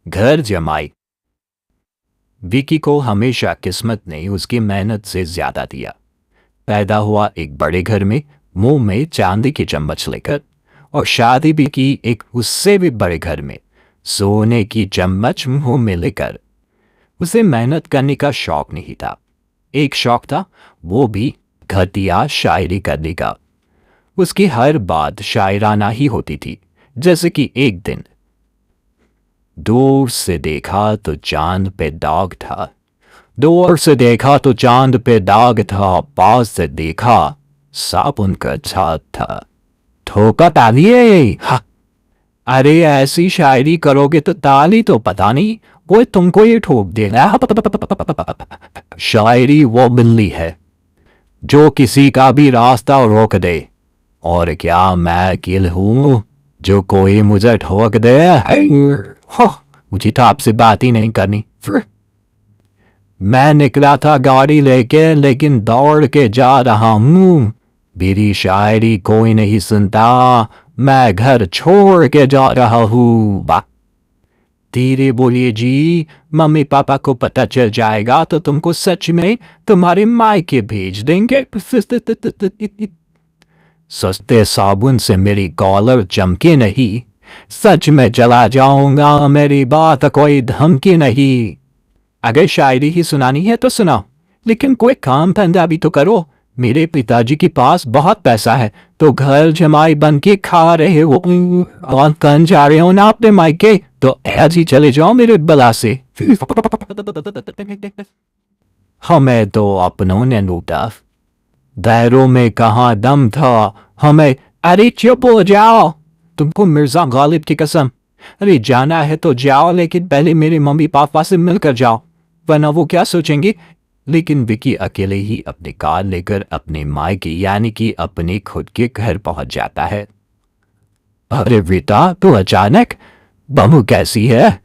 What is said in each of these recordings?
घर जमाई। विकी को हमेशा किस्मत ने उसकी मेहनत से ज्यादा दिया। पैदा हुआ एक बड़े घर में, मुंह में चांदी की चम्मच लेकर, और शादी भी की एक उससे भी बड़े घर में, सोने की चम्मच मुंह में लेकर। उसे मेहनत करने का शौक नहीं था। एक शौक था, वो भी घटिया शायरी करने का। उसकी हर बात शायराना ही होती थी। जैसे कि एक दिन, दूर से देखा तो चांद पे दाग था, दूर से देखा तो चांद पे दाग था, पास से देखा साबुन का छाप था। ठोका तालिए। हाँ, अरे ऐसी शायरी करोगे तो ताली तो पता नहीं, वो तुमको ये ठोक देगा। शायरी वो बिल्ली है जो किसी का भी रास्ता रोक दे, और क्या मैं किल हूं जो कोई मुझे ठोक दे। मुझे तो आपसे बात ही नहीं करनी। मैं निकला था गाड़ी लेके, लेकिन दौड़ के जा रहा हूं। मेरी शायरी कोई नहीं सुनता, मैं घर छोड़ के जा रहा हूं। धीरे बोलिए जी, मम्मी पापा को पता चल जाएगा तो तुमको सच में तुम्हारे मायके भेज देंगे। सस्ते साबुन से मेरी कॉलर चमके नहीं, सच में चला जाऊंगा, मेरी बात कोई धमकी नहीं। अगर शायरी ही सुनानी है तो सुनाओ, लेकिन कोई काम धंधा भी तो करो। मेरे पिताजी के पास बहुत पैसा है, तो घर जमाई बन के खा रहे हो और कन जा रहे हो ना अपने मायके, तो आज ही चले जाओ मेरे बला से। हमें तो अपनों ने लूटा, दैरों में कहाँ दम था हमें। अरे चुप हो जाओ, तुमको मिर्जा गालिब की कसम। अरे जाना है तो जाओ, लेकिन पहले मेरे मम्मी पापा से मिलकर जाओ, वरना वो क्या सोचेंगे। लेकिन विकी अकेले ही अपनी कार लेकर अपने मायके यानी कि अपने खुद के घर पहुंच जाता है। अरे बेटा, तू अचानक, बहू कैसी है?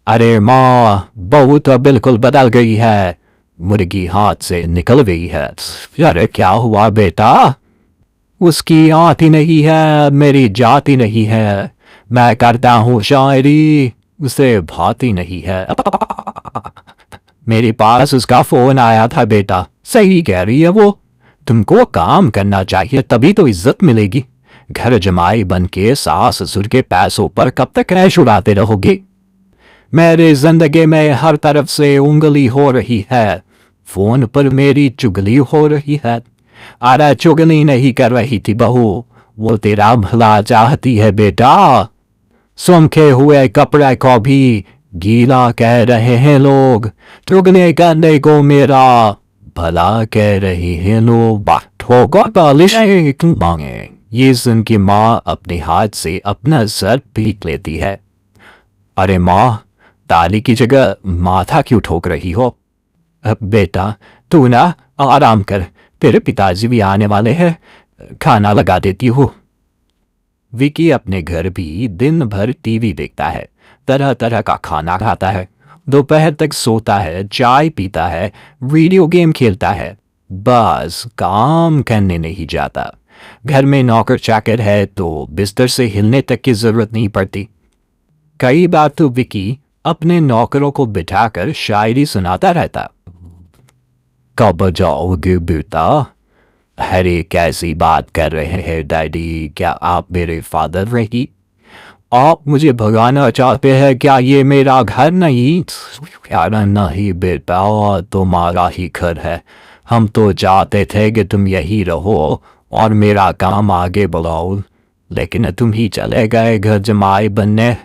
अरे माँ, बहू तो बिल्कुल बदल गई है, मुर्गी हाथ से निकल गई है। अरे क्या हुआ बेटा? उसकी आती नहीं है, मेरी जाती नहीं है। मैं करता हूँ शायरी, उसे भाती नहीं है। मेरे पास उसका फोन आया था बेटा, सही कह रही है वो। तुमको काम करना चाहिए, तभी तो इज्जत मिलेगी। घर जमाई बन के सास ससुर के पैसों पर कब तक ऐश उड़ाते रहोगे? मेरे जिंदगी में हर तरफ से उंगली हो रही है, फोन पर मेरी चुगली हो रही है। अरे चुगली नहीं कर रही थी बहू, वो तेरा भला चाहती है बेटा। सूखे हुए कपड़े को भी गीला कह रहे हैं लोग, चुगली करने को मेरा भला कह रहे हैं लोग। ठोको बालिश मांगे। ये सुन के माँ अपने हाथ से अपना सर पीट लेती है। अरे माँ, ताली की जगह माथा क्यों ठोक रही हो? अब बेटा तू ना आराम कर, तेरे पिताजी भी आने वाले हैं, खाना लगा देती हूँ। विकी अपने घर भी दिन भर टीवी देखता है, तरह तरह का खाना खाता है, दोपहर तक सोता है, चाय पीता है, वीडियो गेम खेलता है, बस काम करने नहीं जाता। घर में नौकर चाकर है तो बिस्तर से हिलने तक की जरूरत नहीं पड़ती। कई बार तो विकी अपने नौकरों को बिठाकर शायरी सुनाता रहता। कब जाओगे बेटा? अरे कैसी बात कर रहे हैं डैडी, क्या आप मेरे फादर रही? आप मुझे भगाना चाहते हैं क्या? ये मेरा घर नहीं। यार नहीं बेटा, तुम्हारा ही घर है। हम तो चाहते थे कि तुम यही रहो और मेरा काम आगे बढ़ाओ, लेकिन तुम ही चले गए घर जमाई बनने।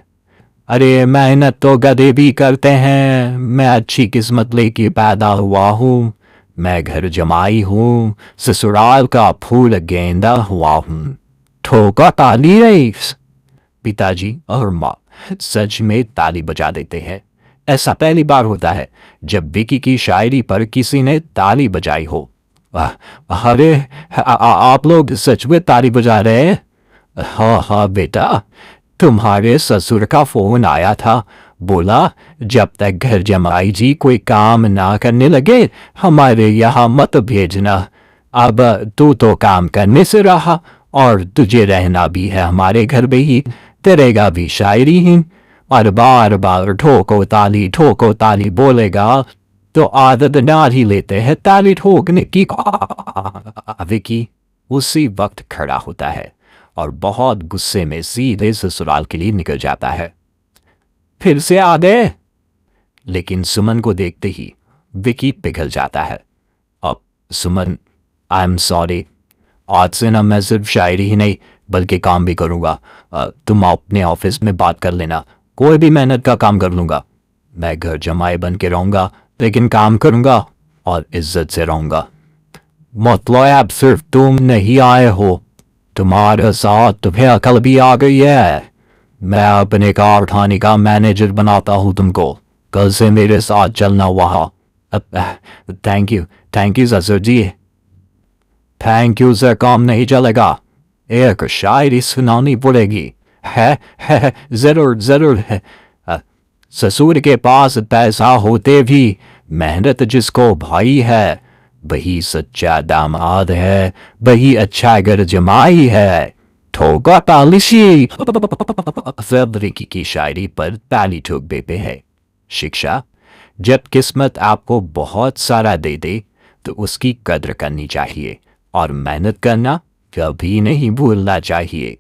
अरे मेहनत तो गधे भी करते हैं, मैं अच्छी किस्मत लेके पैदा हुआ हूँ। मैं घर जमाई हूँ, ससुराल का फूल गेंदा हुआ हूँ। ठोका ताली रे। पिताजी और माँ सच में ताली बजा देते हैं। ऐसा पहली बार होता है जब विकी की शायरी पर किसी ने ताली बजाई हो। अरे आप लोग सच में ताली बजा रहे हैं? हाँ हाँ बेटा, तुम्हारे ससुर का फोन आया था, बोला जब तक घर जमाई जी कोई काम ना करने लगे हमारे यहाँ मत भेजना। अब तू तो काम करने से रहा और तुझे रहना भी है हमारे घर में ही, तेरेगा भी शायरी ही। और बार बार ठोको ताली बोलेगा तो आदत डाल ही लेते हैं ताली ठोकने की। विकी उसी वक्त खड़ा होता है और बहुत गुस्से में सीधे ससुराल के लिए निकल जाता है। फिर से आ गए। लेकिन सुमन को देखते ही विकी पिघल जाता है। अब सुमन, आई एम सॉरी, आज से ना मैं सिर्फ शायरी ही नहीं बल्कि काम भी करूँगा। तुम अपने ऑफिस में बात कर लेना, कोई भी मेहनत का काम कर लूँगा। मैं घर जमाए बन के रहूँगा लेकिन काम करूँगा और इज्जत से रहूँगा। मतलब सिर्फ तुम नहीं आए हो, तुम्हारे साथ तुम्हें अकल भी आ गई है। मैं अपने कारखाने का मैनेजर बनाता हूँ तुमको, कल से मेरे साथ चलना वहाँ। थैंक यू ससुर जी। थैंक यू से काम नहीं चलेगा, एक शायरी सुनानी पड़ेगी। है जरूर है। ससुर के पास पैसा होते भी मेहनत जिसको भाई है, वही सच्चा दामाद है, वही अच्छा घर जमाई है। ठोका तालिशी। फैब्रिकी की शायरी पर ताली ठोक देते हैं। शिक्षा, जब किस्मत आपको बहुत सारा दे दे तो उसकी कद्र करनी चाहिए और मेहनत करना कभी नहीं भूलना चाहिए।